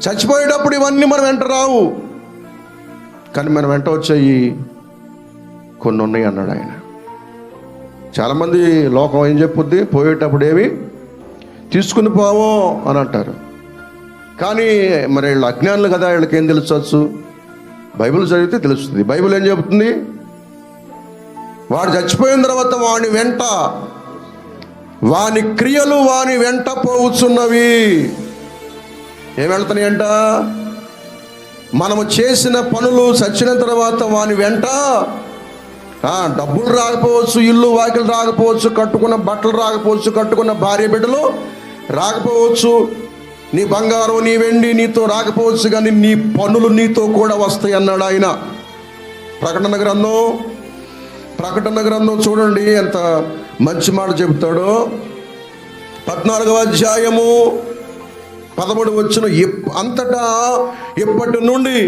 చచ్చిపోయేటప్పుడు ఇవన్నీ మనం వెంట రావు, కానీ మనం వెంట వచ్చాయి కొన్ని ఉన్నాయి అన్నాడు ఆయన. చాలామంది లోకం ఏం చెప్పుద్ది, పోయేటప్పుడు ఏమి తీసుకుని పోవో అని అంటారు. కానీ మరి వీళ్ళు అజ్ఞానులు కదా, వీళ్ళకి ఏం తెలుసొచ్చు? బైబిల్ చదివితే తెలుస్తుంది. బైబిల్ ఏం చెబుతుంది? వాడు చచ్చిపోయిన తర్వాత వాని వెంట, వాని క్రియలు వాని వెంట పోవచ్చున్నవి. ఏం వెళ్తున్నాయి అంట? మనము చేసిన పనులు చచ్చిన తర్వాత వాని వెంట డబ్బులు రాకపోవచ్చు, ఇల్లు వాకిలు రాకపోవచ్చు, కట్టుకున్న బట్టలు రాకపోవచ్చు, కట్టుకున్న భార్య బిడ్డలు రాకపోవచ్చు, నీ బంగారం నీ వెండి నీతో రాకపోవచ్చు, కానీ నీ పనులు నీతో కూడా వస్తాయి అన్నాడు ఆయన. ప్రకటన గ్రంథం చూడండి ఎంత మంచి మాట చెబుతాడో. 14వ అధ్యాయము 13 వచనం, అంతటా ఇప్పటి నుండి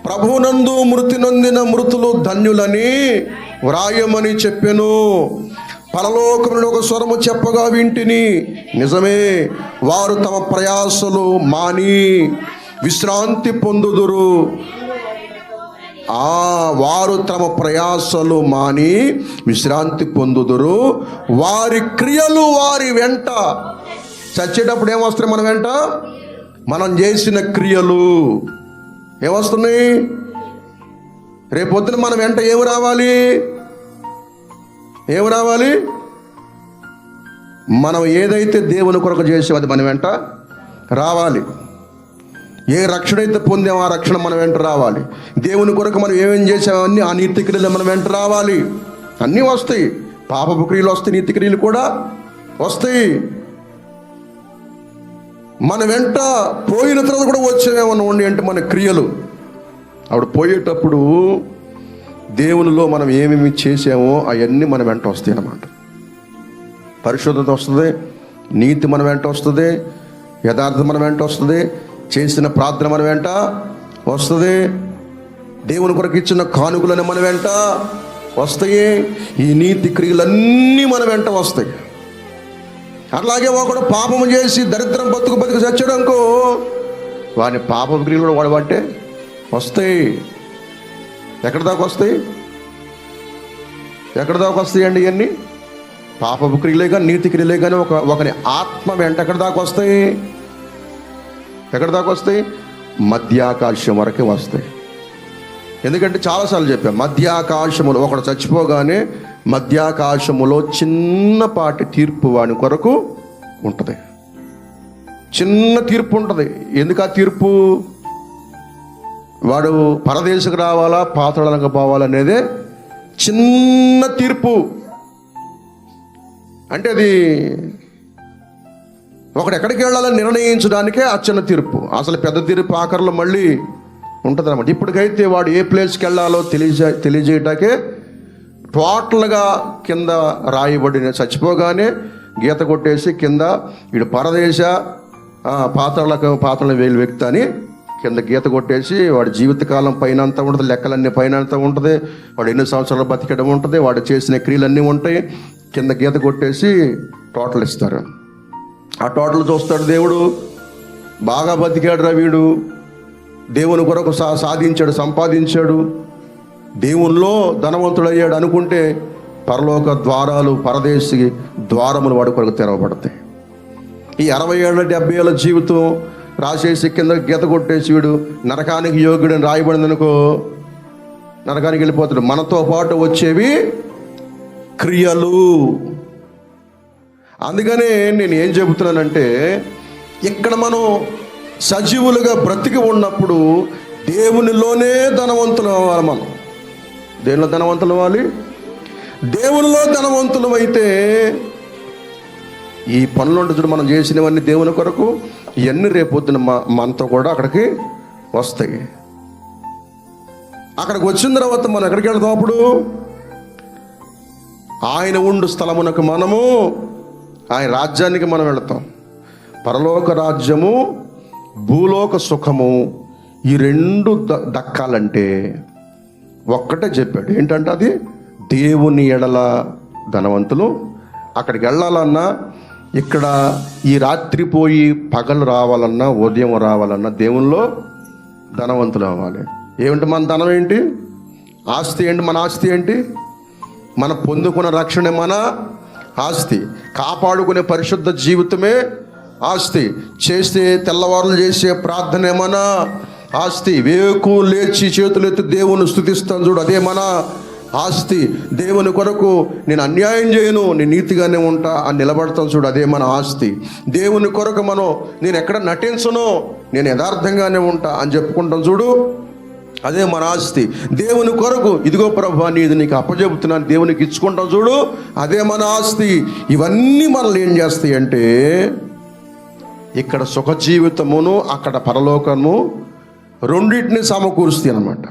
ప్రభువునందు మృతి నొందిన మృతులు ధన్యులని వ్రాయమని చెప్పెను. పరలోకములో ఒక స్వరము చెప్పగా వింటిని, నిజమే, వారు తమ ప్రయాసలు మాని విశ్రాంతి పొందుదురు. వారు తమ ప్రయాసలు మాని విశ్రాంతి పొందుదురు, వారి క్రియలు వారి వెంట. చచ్చేటప్పుడు ఏమొస్తున్నాయి మన వెంట? మనం చేసిన క్రియలు ఏమొస్తున్నాయి? రేపొద్దున మన వెంట ఏమి రావాలి? మనం ఏదైతే దేవుని కొరకు చేసామో అది మన వెంట రావాలి. ఏ రక్షణ అయితే పొందామో ఆ రక్షణ మన వెంట రావాలి. దేవుని కొరకు మనం ఏమేం చేసామన్నీ ఆ నీతి క్రియలు మన వెంట రావాలి. అన్నీ వస్తాయి, పాపపు క్రియలు వస్తాయి, నీతి క్రియలు కూడా వస్తాయి. మన వెంట పోయిన తర్వాత కూడా వచ్చేవేమన్నా ఉండి అంటే మన క్రియలు. అప్పుడు పోయేటప్పుడు దేవునిలో మనం ఏమేమి చేసామో అవన్నీ మన వెంట వస్తాయి అన్నమాట. పరిశుద్ధత వస్తుంది, నీతి మన వెంట వస్తుంది, యథార్థత మన వెంట వస్తుంది, చేసిన ప్రార్థన మన వెంట వస్తుంది, దేవుని కొరకు ఇచ్చిన కానుకలను మన వెంట వస్తాయి, ఈ నీతి క్రియలన్నీ మన వెంట వస్తాయి. అట్లాగే ఒకడు పాపము చేసి దరిద్రం బతుకు చచ్చడంకో వాని పాప క్రియలు కూడా వాడబట్టే వస్తాయి. ఎక్కడి దాకా వస్తాయి అండి ఇవన్నీ? పాపపు క్రియలే కానీ నీతి క్రియలే కానీ ఒకని ఆత్మ వెంట ఎక్కడి దాకా వస్తాయి? మధ్యాకాశం వరకే వస్తాయి. ఎందుకంటే చాలాసార్లు చెప్పాను, మధ్యాకాశములో ఒకడు చచ్చిపోగానే మధ్యాకాశములో చిన్నపాటి తీర్పు వాని కొరకు ఉంటుంది. చిన్న తీర్పు ఉంటుంది. ఎందుకు ఆ తీర్పు? వాడు పరదేశకు రావాలా పాతాళానికి పోవాలనేదే చిన్న తీర్పు. అంటే అది ఒకడు ఎక్కడికి వెళ్ళాలని నిర్ణయించడానికే ఆ చిన్న తీర్పు. అసలు పెద్ద తీర్పు ఆఖరిలో మళ్ళీ ఉంటుంది అన్నమాట. ఇప్పటికైతే వాడు ఏ ప్లేస్కి వెళ్ళాలో తెలియజేయటాకే టోటల్గా కింద రాయబడిన, చచ్చిపోగానే గీత కొట్టేసి కింద వీడు పరదేశ పాతాళ వేలు వ్యక్తి అని కింద గీత కొట్టేసి వాడి జీవితకాలం పైన అంతా ఉంటుంది, లెక్కలన్నీ పైన అంతా ఉంటుంది, వాడు ఎన్ని సంవత్సరాలు బతికడం ఉంటుంది, వాడు చేసిన క్రియలన్నీ ఉంటాయి. కింద గీత కొట్టేసి టోటల్ ఇస్తారు. ఆ టోటల్ చూస్తాడు దేవుడు, బాగా బతికాడురా వీడు, దేవుని కొరకు సాధించాడు, సంపాదించాడు, దేవునిలో ధనవంతుడయ్యాడు అనుకుంటే పరలోక ద్వారాలు, పరదేశి ద్వారములు వాడి కొరకు తెరవబడతాయి. ఈ 60 ఏళ్ళ 70 ఏళ్ళ జీవితం రాసేసి కింద గీత కొట్టేసి వీడు నరకానికి యోగ్యుడని రాయబడింది అనుకో, నరకానికి వెళ్ళిపోతాడు. మనతో పాటు వచ్చేవి క్రియలు. అందుకనే నేను ఏం చెబుతున్నానంటే, ఇక్కడ మనం సజీవులుగా బ్రతికి ఉన్నప్పుడు దేవునిలోనే ధనవంతులు అవ్వాలి. మనం దేనిలో ధనవంతులు అవ్వాలి? దేవునిలో ధనవంతులు అయితే ఈ పనులు ఉంటుంది మనం చేసినవన్నీ దేవుని కొరకు, ఇవన్నీ రేపొద్దున మనతో కూడా అక్కడికి వస్తాయి. అక్కడికి వచ్చిన తర్వాత మనం ఎక్కడికి వెళ్తాం? అప్పుడు ఆయన ఉండు స్థలమునకు మనము, ఆయన రాజ్యానికి మనం వెళతాం. పరలోక రాజ్యము, భూలోక సుఖము, ఈ రెండు దక్కాలంటే ఒక్కటే చెప్పాడు. ఏంటంటే అది దేవుని ఎడల ధనవంతులు. అక్కడికి వెళ్ళాలన్నా ఇక్కడ ఈ రాత్రి పోయి పగలు రావాలన్నా ఉదయం రావాలన్నా దేవుల్లో ధనవంతులు అవ్వాలి. ఏమిటి మన ధనం ఏంటి? ఆస్తి ఏంటి? మన ఆస్తి ఏంటి? మన పొందుకున్న రక్షణ మన ఆస్తి, కాపాడుకునే పరిశుద్ధ జీవితమే ఆస్తి, చేసే తెల్లవారులు చేసే ప్రార్థన మన ఆస్తి, వేకు లేచి చేతులెత్తి దేవుని స్తుతిస్తాను చూడు, అదే మన ఆస్తి. దేవుని కొరకు నేను అన్యాయం చేయను, నేను నీతిగానే ఉంటా అని నిలబడతాను చూడు, అదే మన ఆస్తి. దేవుని కొరకు నేను ఎక్కడ నటించను, నేను యథార్థంగానే ఉంటా అని చెప్పుకుంటాం చూడు, అదే మన ఆస్తి. దేవుని కొరకు ఇదిగో ప్రభువా నీది నీకు అప్పచెబుతున్నాను దేవునికి ఇచ్చుకుంటాం చూడు, అదే మన ఆస్తి. ఇవన్నీ మనల్ని ఏం చేస్తాయి అంటే ఇక్కడ సుఖ జీవితమును అక్కడ పరలోకము రెండింటిని సమకూరుస్తాయి అన్నమాట.